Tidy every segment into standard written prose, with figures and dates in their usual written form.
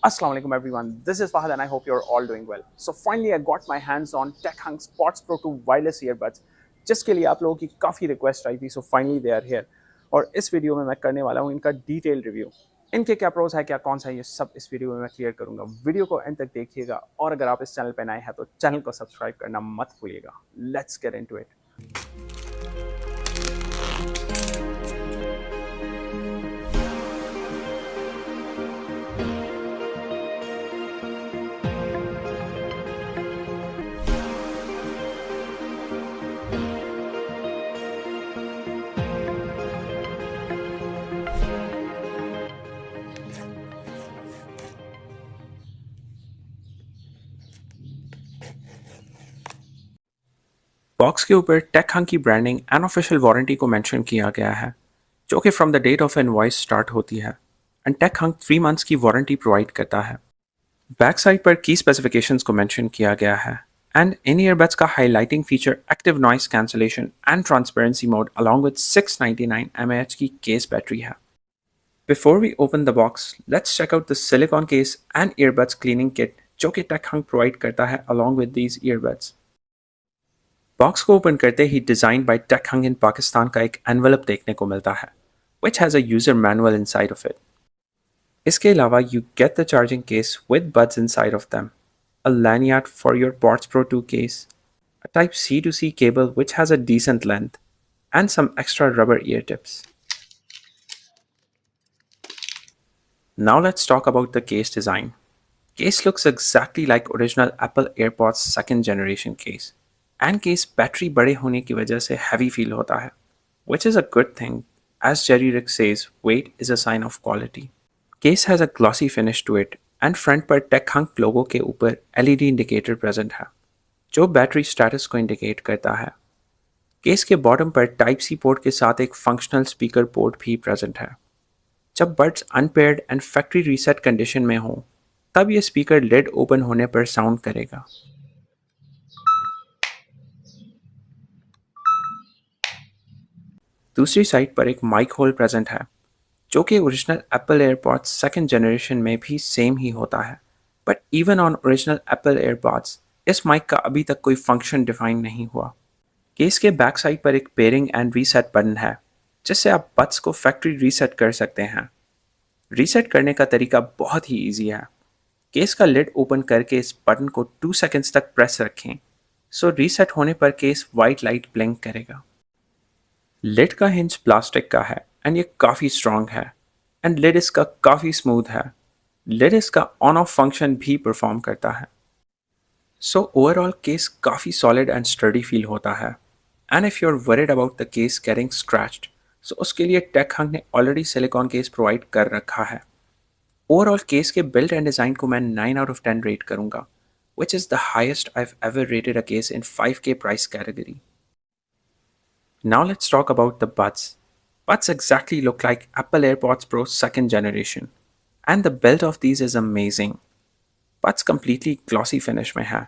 Assalamu alaikum everyone, this is Fahad and I hope you're all doing well. So finally I got my hands on TechHunk Spots Pro 2 wireless earbuds जिसके लिए आप लोगों की काफ़ी request आई थी. So finally they are here और इस वीडियो में मैं करने वाला हूँ इनका डिटेल रिव्यू. इनके क्या प्रोज है क्या कौन सा है ये सब इस वीडियो में मैं क्लियर करूंगा. वीडियो को एंड तक देखिएगा और अगर आप इस चैनल पर नए हैं तो चैनल को सब्सक्राइब करना मत भूलिएगा. Let's get into it. Box के ऊपर टेकहंक की ब्रांडिंग एंड ऑफिशियल वारंटी को मेंशन किया गया है जो कि from the date of invoice start होती है एंड टेकहंक 3 मंथ्स की वारंटी प्रोवाइड करता है. बैक साइड पर की स्पेसिफिकेशंस को मेंशन किया गया है एंड इन ईयरबड्स का highlighting feature active noise cancellation and transparency mode along with 699 mAh की केस बैटरी है. Before we open the box let's check out the silicone case and earbuds cleaning kit जो कि Techhunk provide करता है along with these earbuds. Box को open करते ही design by Techhunk in Pakistan का एक एनवेलप देखने को मिलता है which has a user manual inside of it. इसके अलावा you get the charging case with buds inside of them, a lanyard for your pods Pro 2 case, a type C to C cable which has a decent length, and some extra rubber ear tips. Now let's talk about the case design. Case looks exactly like original Apple AirPods second generation case. And case battery बड़े होने की वजह से heavy feel होता है, which is a good thing. As Jerry Rick says, weight is a sign of quality. Case has a glossy finish to it and front पर TechHunk logo के ऊपर LED indicator present है, जो battery status को indicate करता है. Case के bottom पर टाइप सी पोर्ट के साथ एक फंक्शनल स्पीकर पोर्ट भी प्रेजेंट है. जब buds unpaired and factory reset condition में हो तब ये स्पीकर लिड ओपन होने पर साउंड करेगा. दूसरी साइड पर एक माइक होल प्रेजेंट है जो कि original Apple AirPods second generation में भी सेम ही होता है, but even on original Apple AirPods इस माइक का अभी तक कोई फंक्शन डिफाइन नहीं हुआ. केस के बैक साइड पर एक पेयरिंग एंड रीसेट बटन है जिससे आप बड्स को फैक्ट्री रीसेट कर सकते हैं. रीसेट करने का तरीका बहुत ही ईजी है. केस का लिड ओपन करके इस बटन को 2 सेकेंड्स तक प्रेस रखें, सो रीसेट होने पर केस वाइट लाइट ब्लिंक करेगा. लिड का हिंज प्लास्टिक का है एंड ये काफ़ी स्ट्रॉन्ग है एंड लिड इसका काफ़ी स्मूथ है. लिड इसका ऑन ऑफ फंक्शन भी परफॉर्म करता है. सो ओवरऑल केस काफ़ी सॉलिड एंड स्टडी फील होता है. And if you are worried about the case getting scratched, so उसके लिए टेकहंक ने ऑलरेडी सिलिकॉन केस प्रोवाइड कर रखा है. ओवरऑल केस के बिल्ड एंड डिज़ाइन को मैं 9 आउट ऑफ 10 रेट करूँगा, which is the highest I have ever rated a case in 5K price category. Now let's talk about the buds. Buds exactly look like Apple AirPods Pro second generation. And the build of these is amazing. Buds completely glossy finish में है.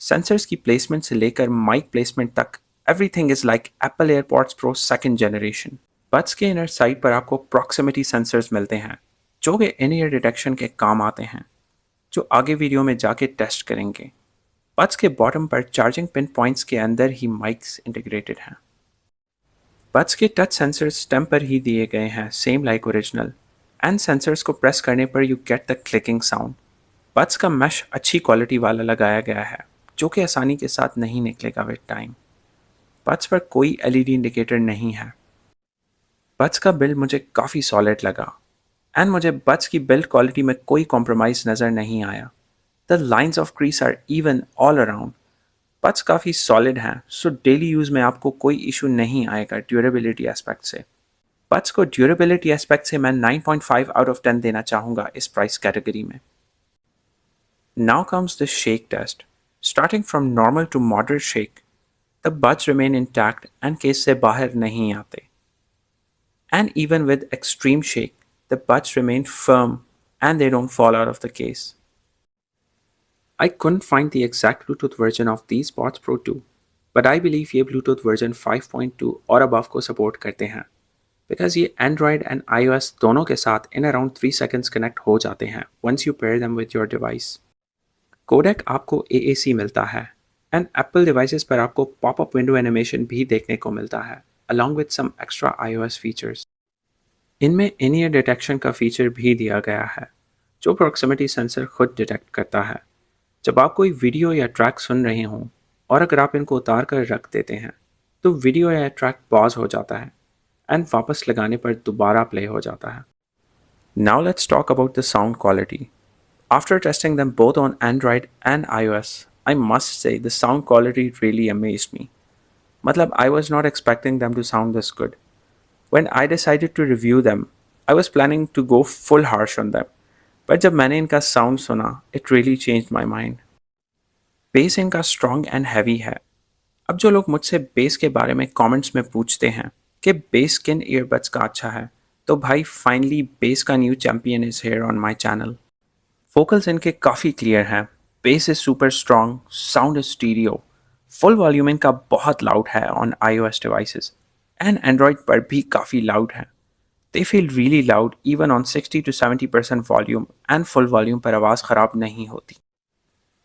Sensors की placement से लेकर mic placement तक everything is like Apple AirPods Pro second generation. Buds के inner side पर आपको proximity sensors मिलते हैं जो कि in-ear detection के काम आते हैं, जो आगे वीडियो में जाके टेस्ट करेंगे. Buds के बॉटम पर चार्जिंग पिन पॉइंट्स के अंदर ही माइक्स इंटीग्रेटेड हैं. बड्स के टच सेंसर्स स्टेम पर ही दिए गए हैं same like original and sensors को प्रेस करने पर you get the clicking sound. Buds का मैश अच्छी क्वालिटी वाला लगाया गया है जो कि आसानी के साथ नहीं निकलेगा विद टाइम. बड्स पर कोई LED इंडिकेटर नहीं है. बड्स का बिल्ड मुझे काफ़ी सॉलिड लगा एंड मुझे बड्स की बिल्ड क्वालिटी में कोई कॉम्प्रोमाइज़ नज़र नहीं आया. The lines of crease are even all around. Buds काफ़ी सॉलिड हैं, सो डेली यूज़ में आपको कोई इशू नहीं आएगा ड्यूरेबिलिटी एस्पेक्ट से. बड्स को ड्यूरेबिलिटी एस्पेक्ट से मैं 9.5 आउट ऑफ 10 देना चाहूँगा इस प्राइस कैटेगरी में. Now comes the shake test. Starting from normal to moderate shake, the buds remain intact and case से बाहर नहीं आते. And even with extreme shake, the buds remain firm and they don't fall out of the case. I couldn't find the exact Bluetooth version of these Pods Pro 2, but I believe ये Bluetooth version 5.2 और above को support करते हैं, because ये Android and iOS दोनों के साथ in around 3 seconds connect हो जाते हैं once you pair them with your device. Codec आपको AAC मिलता है एंड एप्पल डिवाइसेस पर आपको पॉपअप विंडो एनिमेशन भी देखने को मिलता है along with some extra iOS features. इनमें इन ईयर डिटेक्शन का फीचर भी दिया गया है जो प्रॉक्सिमिटी सेंसर खुद डिटेक्ट करता है। जब आप कोई वीडियो या ट्रैक सुन रहे हों और अगर आप इनको उतार कर रख देते हैं तो वीडियो या ट्रैक पॉज हो जाता है एंड वापस लगाने पर दोबारा प्ले हो जाता है। Now let's talk about the sound quality. After testing them both on Android and iOS, I must say the sound quality really amazed me. मतलब I was not expecting them to sound this good. When I decided to review them, I was planning to go full harsh on them. पर जब मैंने इनका sound सुना, it really changed my mind. Base इनका strong and heavy है। अब जो लोग मुझसे बेस के बारे में कमेंट्स में पूछते हैं कि बेस किन ईयरबड्स का अच्छा है, तो भाई फाइनली बेस का new champion is here on my channel. Vocals इनके काफ़ी क्लियर हैं, base is super strong, sound is stereo, full volume इनका बहुत लाउड है on iOS devices and Android पर भी काफ़ी लाउड है। They feel really loud even on 60 to 70% volume and full volume पर आवाज़ ख़राब नहीं होती।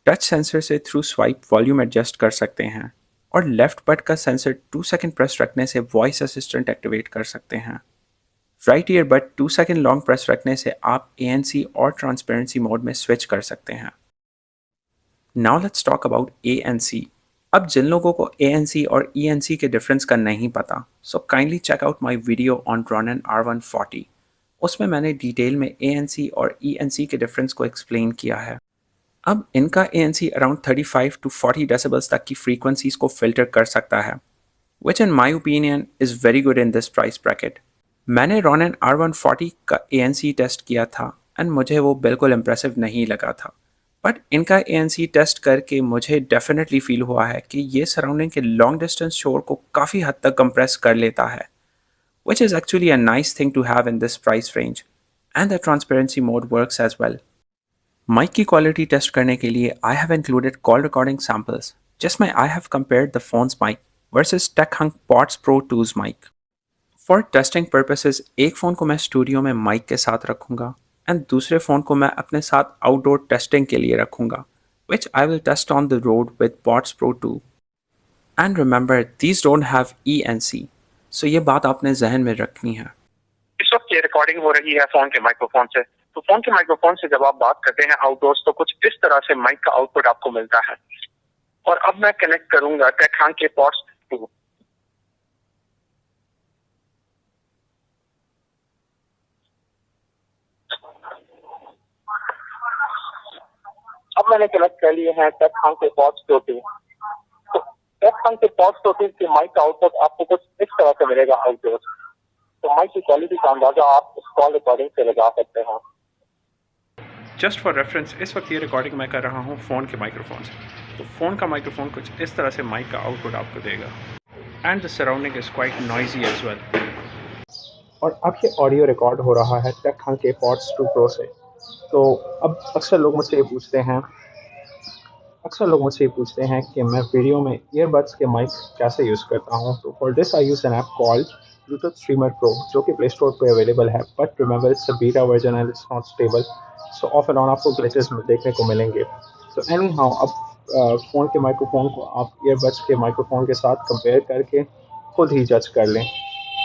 टच सेंसर से थ्रू स्वाइप वॉल्यूम एडजस्ट कर सकते हैं और लेफ्ट बट का सेंसर 2 सेकंड प्रेस रखने से वॉइस असिस्टेंट एक्टिवेट कर सकते हैं। Right year but 2 second long press रखने से आप ANC और ट्रांसपेरेंसी मोड में स्विच कर सकते हैं। Now let's talk about ANC। अब जिन लोगों को ANC और ENC के डिफरेंस का नहीं पता, so kindly check out my video on Ronin R140। उसमें मैंने डिटेल में ANC और ENC के डिफरेंस को एक्सप्लेन किया है। अब इनका ANC अराउंड 35 to 40 डेसिबल्स तक की फ्रीक्वेंसीज को फिल्टर कर सकता है, which in my opinion is very good in this price bracket. मैंने Ronin R140 का ANC टेस्ट किया था एंड मुझे वो बिल्कुल इम्प्रेसिव नहीं लगा था, बट इनका ANC टेस्ट करके मुझे डेफिनेटली फील हुआ है कि ये सराउंडिंग के लॉन्ग डिस्टेंस शोर को काफ़ी हद तक कंप्रेस कर लेता है, which is actually a nice thing to have in this price range and the transparency mode works as well. Mic की क्वालिटी टेस्ट करने के लिए I have included call recording samples जिसमें I have compared the phones mic versus Techhunk Pods Pro 2's mic. For testing purposes एक phone को मैं studio में mic के साथ रखूँगा एंड दूसरे फ़ोन को मैं अपने साथ आउटडोर टेस्टिंग के लिए रखूँगा, which I will test on the road with Pods Pro 2। And remember these don't have ENC, so ये बात आपने जहन में रखनी है। इस वक्त ये रिकॉर्डिंग हो रही है फोन के माइक्रोफोन से, तो फोन के माइक्रोफोन से जब आप बात करते हैं आउटडोर्स तो कुछ इस तरह से माइक का आउटपुट आपको मिलता है। और अब मैं कनेक्ट करूंगा टेकहंक के पॉड्स 2। अब मैंने कनेक्ट कर लिए हैं टेकहंक के पॉड्स 2। तो टेकहंक के पॉड्स 2 के माइक का आउटपुट आपको कुछ इस तरह से मिलेगा आउटडोर्स। तो माइक की क्वालिटी का अंदाजा आप इस कॉल रिकॉर्डिंग से लगा सकते हैं। जस्ट फॉर रेफरेंस इस वक्त ये रिकॉर्डिंग मैं कर रहा हूँ फ़ोन के माइक्रोफोन से, तो फ़ोन का माइक्रोफोन कुछ इस तरह से माइक का आउटपुट आपको देगा and the surrounding is quite noisy as well. और अब ये ऑडियो रिकॉर्ड हो रहा है टेकहंक के पॉड्स 2 प्रो से। तो अब अक्सर लोग मुझसे ये पूछते हैं कि मैं वीडियो में ईयरबड्स के माइक कैसे यूज़ करता हूँ। तो for this I use an app called Bluetooth streamer pro जो कि प्ले स्टोर पर अवेलेबल है, but remember it's a beta version and it's not stable, so of and on आपको ग्लिचेस देखने को मिलेंगे। तो एनी हाउ अब फ़ोन के माइक्रोफोन को आप ईयरबड्स के माइक्रोफोन के साथ कंपेयर करके खुद ही जज कर लें।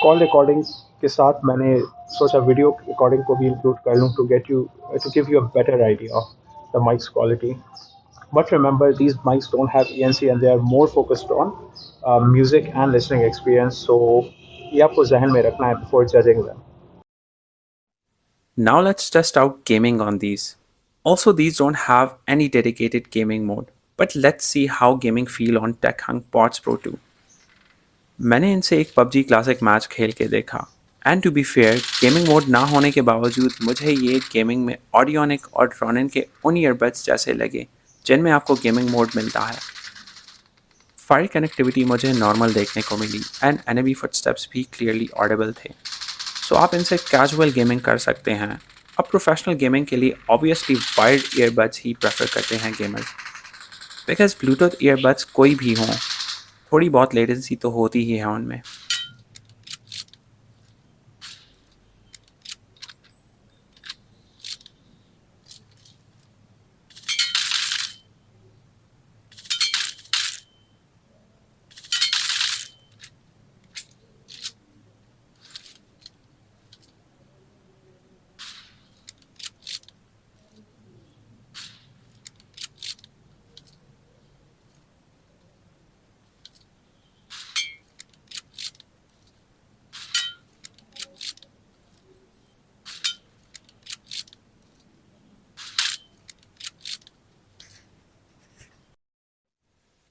कॉल रिकॉर्डिंग के साथ मैंने सोचा वीडियो रिकॉर्डिंग को भी इंक्लूड कर लूँ to give you a better idea of the mic's quality. But remember, these mics don't have ENC and they are more focused on music and listening experience. So, ये आपको ज़हन में रखना है before judging them. Now let's test out gaming on these. Also, these don't have any dedicated gaming mode. But let's see how gaming feel on Techhunk Pods Pro 2. मैंने इनसे एक PUBG classic match खेल के देखा and to be fair gaming mode ना होने के बावजूद मुझे ये गेमिंग में ऑडियोनिक और Ronin के उन ईयरबड्स जैसे लगे जिनमें आपको गेमिंग मोड मिलता है। फायर कनेक्टिविटी मुझे नॉर्मल देखने को मिली एंड एनिमी फुटस्टेप्स भी क्लियरली ऑडिबल थे, सो आप इनसे कैजुअल गेमिंग कर सकते हैं। अब प्रोफेशनल गेमिंग के लिए ऑब्वियसली वायर्ड ईयरबड्स ही प्रेफर करते हैं गेमर्स, बिकॉज ब्लूटूथ ईयरबड्स कोई भी हों थोड़ी बहुत लेटेंसी तो होती ही है उनमें।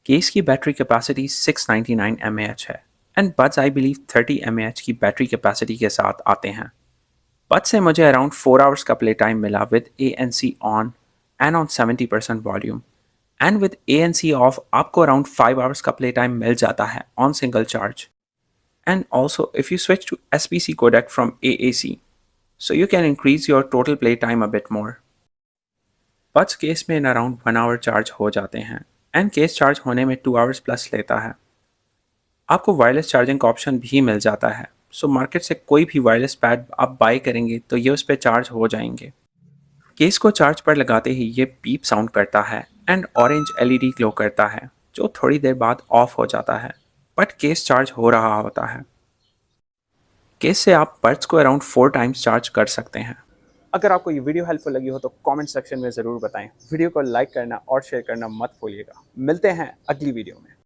केस की बैटरी कैपेसिटी 699 mAh है and buds I believe 30 mAh की बैटरी कैपेसिटी के साथ आते हैं। बड्स से मुझे अराउंड 4 आवर्स का प्ले टाइम मिला with ANC on and on 70% volume, and with ANC of आपको अराउंड 5 आवर्स का प्ले टाइम मिल जाता है on single charge. And also, if you switch to SBC codec from AAC, so you can increase your total play time a bit more. Buds case में इन around 1 our charge हो जाते हैं and case charge होने में 2 hours plus लेता है। आपको वायरलेस चार्जिंग का ऑप्शन भी मिल जाता है, सो मार्केट से कोई भी वायरलेस पैड आप बाय करेंगे तो ये उस पर चार्ज हो जाएंगे। केस को चार्ज पर लगाते ही ये बीप साउंड करता है एंड ऑरेंज LED ग्लो करता है जो थोड़ी देर बाद ऑफ हो जाता है, बट केस चार्ज हो रहा होता है। केस से आप बड्स को अराउंड 4 टाइम्स चार्ज कर सकते हैं। अगर आपको ये वीडियो हेल्पफुल लगी हो तो कमेंट सेक्शन में ज़रूर बताएं। वीडियो को लाइक करना और शेयर करना मत भूलिएगा। मिलते हैं अगली वीडियो में।